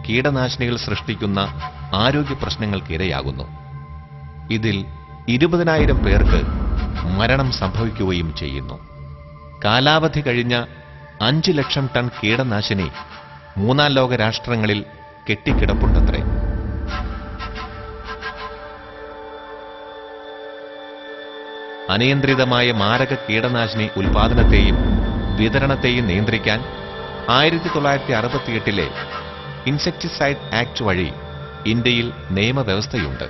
കീടനാശിനികൾ സൃഷ്ടിക്കുന്ന ആരോഗ്യ പ്രശ്നങ്ങൾക്കിരയാകുന്നു. ഇതിൽ 20,000 പേർക്ക് മരണം സംഭവിക്കുകയും ചെയ്യുന്നു. കാലാവധി കഴിഞ്ഞ 5 ലക്ഷം ടൺ കീടനാശിനി മൂന്നാം ലോക രാഷ്ട്രങ്ങളിൽ കെട്ടിക്കിടപ്പുണ്ടത്രേ. അനിയന്ത്രിതമായ മാരക കീടനാശിനി ഉൽപാദനത്തെയും വിതരണത്തെയും നിയന്ത്രിക്കാൻ 1968 ഇൻസെക്ടിസൈഡ് ആക്ട് വഴി ഇന്ത്യയിൽ നിയമവ്യവസ്ഥയുണ്ട്.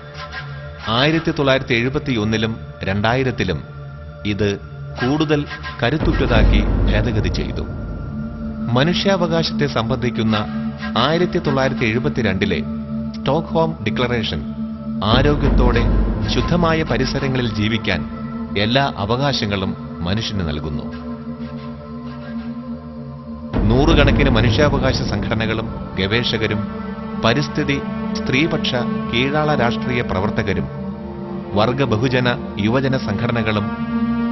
1971 2000 ഇത് കൂടുതൽ കരുത്തുറ്റതാക്കി ഭേദഗതി ചെയ്തു. മനുഷ്യാവകാശത്തെ സംബന്ധിക്കുന്ന 1972 സ്റ്റോക്ക്ഹോം ഡിക്ലറേഷൻ ആരോഗ്യത്തോടെ ശുദ്ധമായ പരിസരങ്ങളിൽ ജീവിക്കാൻ എല്ലാ അവകാശങ്ങളും മനുഷ്യന് നൽകുന്നു. നൂറുകണക്കിന് മനുഷ്യാവകാശ സംഘടനകളും ഗവേഷകരും പരിസ്ഥിതി, സ്ത്രീപക്ഷ, കീഴാള രാഷ്ട്രീയ പ്രവർത്തകരും വർഗ, ബഹുജന, യുവജന സംഘടനകളും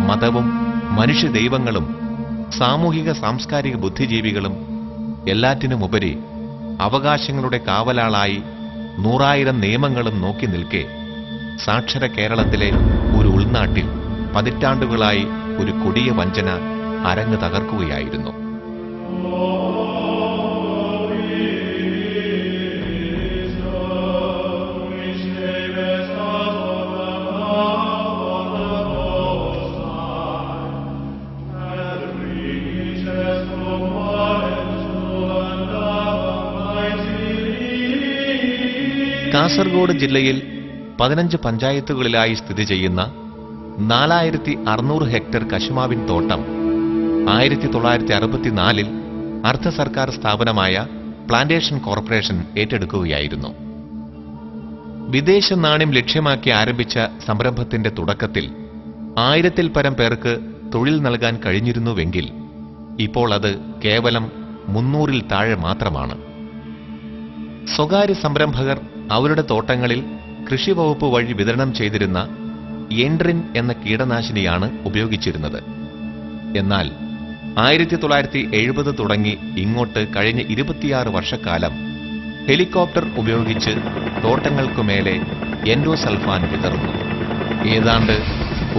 മതവും മനുഷ്യദൈവങ്ങളും സാമൂഹിക സാംസ്കാരിക ബുദ്ധിജീവികളും എല്ലാറ്റിനുമുപരി അവകാശങ്ങളുടെ കാവലാളായി 100,000 നിയമങ്ങളും നോക്കി നിൽക്കെ സാക്ഷര കേരളത്തിലെ ഒരു ഉൾനാട്ടിൽ പതിറ്റാണ്ടുകളായി ഒരു കൊടിയ വഞ്ചന അരങ്ങ് തകർക്കുകയായിരുന്നു. കാസർഗോഡ് ജില്ലയിൽ 15 പഞ്ചായത്തുകളിലായി സ്ഥിതി ചെയ്യുന്ന 4600 ഹെക്ടർ കശുമാവിൻ തോട്ടം 1964 അർദ്ധ സർക്കാർ സ്ഥാപനമായ പ്ലാന്റേഷൻ കോർപ്പറേഷൻ ഏറ്റെടുക്കുകയായിരുന്നു. വിദേശ നാണ്യം ലക്ഷ്യമാക്കി ആരംഭിച്ച സംരംഭത്തിന്റെ തുടക്കത്തിൽ 1000-ൽ പരം പേർക്ക് തൊഴിൽ നൽകാൻ കഴിഞ്ഞിരുന്നുവെങ്കിൽ ഇപ്പോൾ അത് കേവലം 300-ൽ താഴെ മാത്രമാണ്. സ്വകാര്യ സംരംഭകർ അവരുടെ തോട്ടങ്ങളിൽ കൃഷിവകുപ്പ് വഴി വിതരണം ചെയ്തിരുന്ന എൻഡ്രിൻ എന്ന കീടനാശിനിയാണ് ഉപയോഗിച്ചിരുന്നത്. എന്നാൽ 1970 തുടങ്ങി ഇങ്ങോട്ട് കഴിഞ്ഞ 26 വർഷക്കാലം ഹെലികോപ്റ്റർ ഉപയോഗിച്ച് തോട്ടങ്ങൾക്കുമേലെ എൻഡോസൾഫാൻ വിതറുന്നു. ഏതാണ്ട്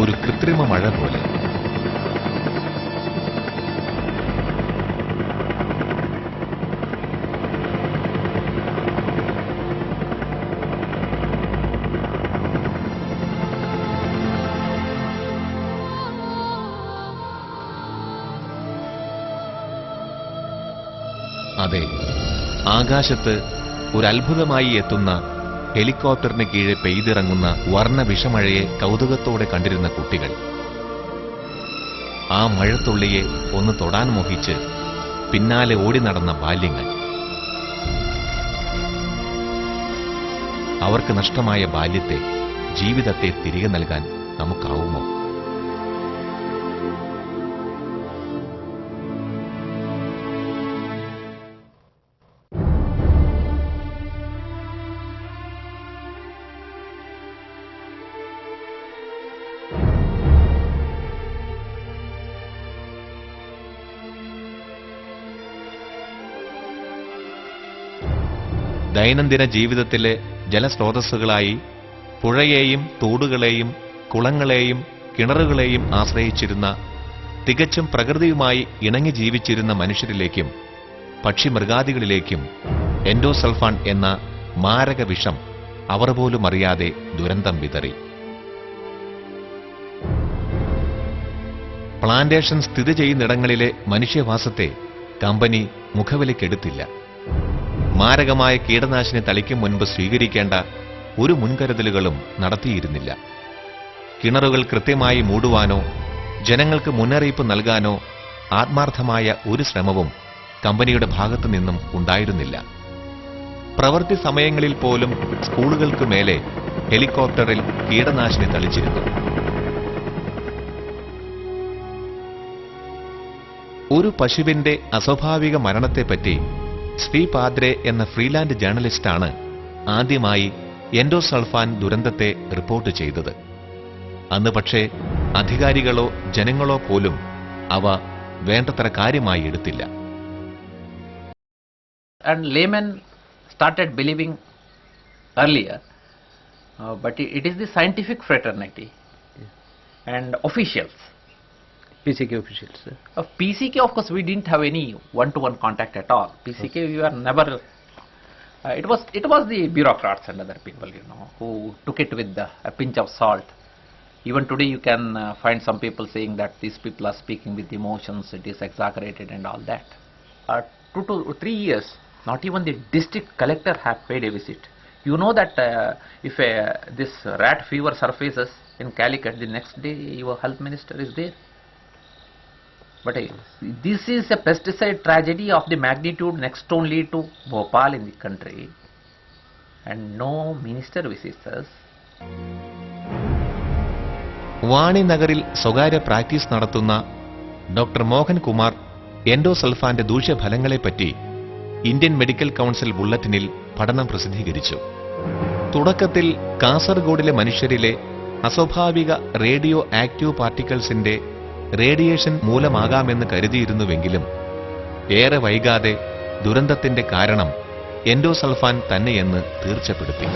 ഒരു കൃത്രിമ മഴ പോലെ. അതെ, ആകാശത്ത് ഒരു അത്ഭുതമായി എത്തുന്ന ഹെലികോപ്റ്ററിന് കീഴെ പെയ്തിറങ്ങുന്ന വർണ്ണ വിഷമഴയെ കൗതുകത്തോടെ കണ്ടിരുന്ന കുട്ടികൾ ആ മഴത്തുള്ളിയെ ഒന്ന് തൊടാൻ മോഹിച്ച് പിന്നാലെ ഓടി നടന്ന ബാല്യങ്ങൾ. അവർക്ക് നഷ്ടമായ ബാല്യത്തെ, ജീവിതത്തെ തിരികെ നൽകാൻ നമുക്കാവുമോ? ദൈനംദിന ജീവിതത്തിലെ ജലസ്രോതസ്സുകളായി പുഴയെയും തോടുകളെയും കുളങ്ങളെയും കിണറുകളെയും ആശ്രയിച്ചിരുന്ന, തികച്ചും പ്രകൃതിയുമായി ഇണങ്ങി ജീവിച്ചിരുന്ന മനുഷ്യരിലേക്കും പക്ഷിമൃഗാദികളിലേക്കും എൻഡോസൾഫാൻ എന്ന മാരക വിഷം അവർ പോലും അറിയാതെ ദുരന്തം വിതറി. പ്ലാന്റേഷൻ സ്ഥിതി ചെയ്യുന്നിടങ്ങളിലെ മനുഷ്യവാസത്തെ കമ്പനി മുഖവിലക്കെടുത്തില്ല. മാരകമായ കീടനാശിനി തളിക്കും മുൻപ് സ്വീകരിക്കേണ്ട ഒരു മുൻകരുതലുകളും നടത്തിയിരുന്നില്ല. കിണറുകൾ കൃത്യമായി മൂടുവാനോ ജനങ്ങൾക്ക് മുന്നറിയിപ്പ് നൽകാനോ ആത്മാർത്ഥമായ ഒരു ശ്രമവും കമ്പനിയുടെ ഭാഗത്തു നിന്നും ഉണ്ടായിരുന്നില്ല. പ്രവൃത്തി സമയങ്ങളിൽ പോലും സ്കൂളുകൾക്ക് മേലെ ഹെലികോപ്റ്ററിൽ കീടനാശിനി തളിച്ചിരുന്നു. ഒരു പശുവിന്റെ അസ്വാഭാവിക മരണത്തെപ്പറ്റി ശ്രീ പാദ്രെ എന്ന ഫ്രീലാൻഡ് ജേർണലിസ്റ്റാണ് ആദ്യമായി എൻഡോസൾഫാൻ ദുരന്തത്തെ റിപ്പോർട്ട് ചെയ്തത്. അന്ന് പക്ഷേ അധികാരികളോ ജനങ്ങളോ പോലും അവ വേണ്ടത്ര കാര്യമായി എടുത്തില്ല. And laymen started believing earlier, but it is the scientific fraternity and officials. PCK officials. Of PCK, of course, we didn't have any one-to-one contact at all. PCK, we were never. It was the bureaucrats and other people, who took it with a pinch of salt. Even today, you can find some people saying that these people are speaking with emotions, it is exaggerated and all that. 2 to 3 years, not even the district collector have paid a visit. You know that if this rat fever surfaces in Calicut, the next day your health minister is there. But this is a pesticide tragedy of the magnitude next only to Bhopal in the country, and no minister visits us. വാണി നഗറിൽ സ്വകാര്യ practice നടത്തുന്ന doctor Mohan Kumar എൻഡോസൾഫാന്റെ ദൂഷ്യഫലങ്ങളെപ്പറ്റി Indian medical council ബുള്ളറ്റിനിൽ പഠനം പ്രസിദ്ധീകരിച്ചു. തുടക്കത്തിൽ കാസർഗോഡിലെ മനുഷ്യരിലെ അസ്വാഭാവിക റേഡിയോ ആക്റ്റീവ് പാർട്ടിക്കിൾസിന്റെ റേഡിയേഷൻ മൂലമാകാമെന്ന് കരുതിയിരുന്നുവെങ്കിലും ഏറെ വൈകാതെ ദുരന്തത്തിന്റെ കാരണം എൻഡോസൾഫാൻ തന്നെയെന്ന് തീർച്ചപ്പെടുത്തി.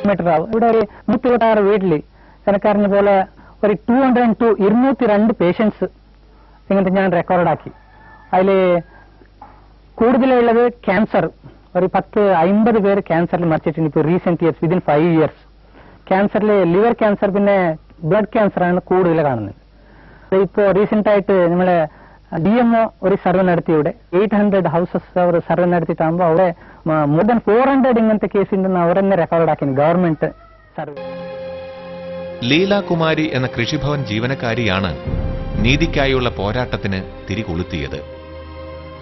ഇവിടെ ഒരു 126 വീട്ടിൽ എനിക്കറിഞ്ഞ പോലെ ഒരു 202 പേഷ്യൻസ് ഇങ്ങനത്തെ ഞാൻ റെക്കോർഡാക്കി. അതിൽ കൂടുതലുള്ളത് ക്യാൻസർ, ഒരു 10-50 പേര് ക്യാൻസറിൽ മരിച്ചിട്ടുണ്ട് ഇപ്പോൾ റീസെന്റ് ഇയേഴ്സ്, വിതിൻ 5 years. ക്യാൻസറിൽ ലിവർ ക്യാൻസർ പിന്നെ ബ്ലഡ് ക്യാൻസറാണ് കൂടുതൽ കാണുന്നത്. ഇപ്പോൾ റീസെന്റ് ആയിട്ട് നമ്മളെ DMO ഒരു സർവേ നടത്തി, ഇവിടെ 800 ഹൗസസ് അവർ സർവേ നടത്തിയിട്ടാകുമ്പോൾ അവിടെ മോർ ദാൻ 400 ഇങ്ങനത്തെ കേസ് ഉണ്ടെന്ന് അവർ തന്നെ റെക്കോർഡാക്കി ഗവൺമെന്റ് സർവേ. ലീലാകുമാരി എന്ന കൃഷിഭവൻ ജീവനക്കാരിയാണ് നീതിക്കായുള്ള പോരാട്ടത്തിന് തിരികൊളുത്തിയത്.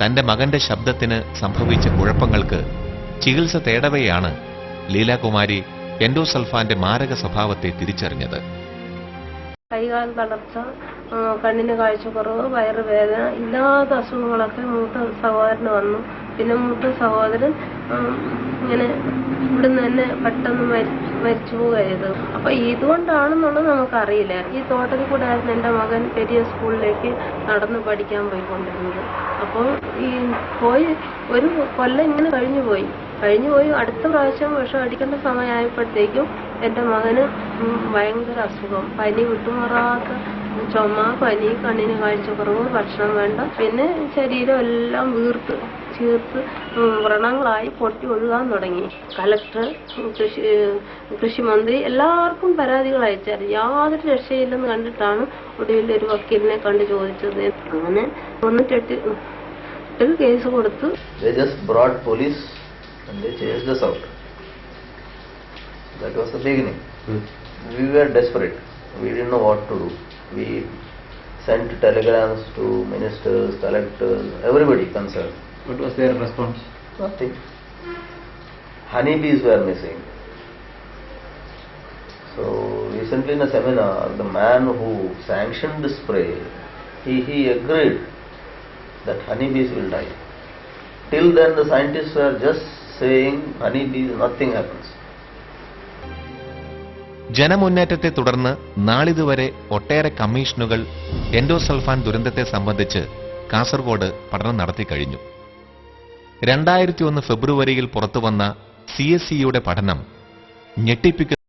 തന്റെ മകന്റെ ശബ്ദത്തിന് സംഭവിച്ച കുഴപ്പങ്ങൾക്ക് ചികിത്സ തേടവെയാണ് ലീലാകുമാരി എൻഡോസൾഫാന്റെ മാരക സ്വഭാവത്തെ തിരിച്ചറിഞ്ഞത്. കൈകാൽ തളർച്ച, കണ്ണിന് കാഴ്ചക്കുറവ്, വയറുവേദന, ഇല്ലാത്ത അസുഖങ്ങളൊക്കെ മൂത്ത സഹോദരന് വന്നു. പിന്നെ മൂത്ത സഹോദരൻ ഇങ്ങനെ ഇവിടുന്ന് തന്നെ പെട്ടെന്ന് മരിച്ചു പോവുകയത്. അപ്പൊ ഇതുകൊണ്ടാണെന്നുള്ളത് നമുക്കറിയില്ല. ഈ തോട്ടത്തിൽ കൂടെ ആയിരുന്നു എൻ്റെ മകൻ പെരിയ സ്കൂളിലേക്ക് നടന്ന് പഠിക്കാൻ പോയിക്കൊണ്ടിരുന്നത്. അപ്പോൾ ഈ പോയി ഒരു കൊല്ലം ഇങ്ങനെ കഴിഞ്ഞു പോയി. അടുത്ത പ്രാവശ്യം വിഷം അടിക്കേണ്ട സമയമായപ്പോഴത്തേക്കും എൻ്റെ മകന് ഭയങ്കര അസുഖം, പനി വിട്ടുമാറാത്ത ചുമ, പനി, കണ്ണിന് കാഴ്ചക്കുറവ്, ഭക്ഷണം വേണ്ട, പിന്നെ ശരീരം എല്ലാം ചീർത്ത് വ്രണങ്ങളായി പൊട്ടി ഒഴുകാൻ തുടങ്ങി. കലക്ടർ, കൃഷിമന്ത്രി എല്ലാവർക്കും പരാതികൾ അയച്ചായിരുന്നു. യാതൊരു രക്ഷയില്ലെന്ന് കണ്ടിട്ടാണ് ഒടുവിൽ ഒരു വക്കീലിനെ കണ്ട് ചോദിച്ചത്. അങ്ങനെ 98 കേസ് കൊടുത്തു. And they chased us out. That was the beginning. We were desperate. We didn't know what to do. We sent telegrams to ministers, collectors, everybody concerned. What was their response? Nothing. Honeybees were missing. So recently in a seminar, the man who sanctioned the spray, he agreed that honeybees will die. Till then the scientists were just saying honeybees, nothing happens. ജനമുന്നേറ്റത്തെ തുടർന്ന് നാളിതുവരെ ഒട്ടേറെ കമ്മീഷനുകൾ endosulfan ദുരന്തത്തെ സംബന്ധിച്ച് കാസർഗോഡ് പഠനം നടത്തി കഴിഞ്ഞു. 2001 ഫെബ്രുവരിയിൽ പുറത്തുവന്ന CSCയുടെ പഠനം ഞെട്ടിപ്പിക്കുന്ന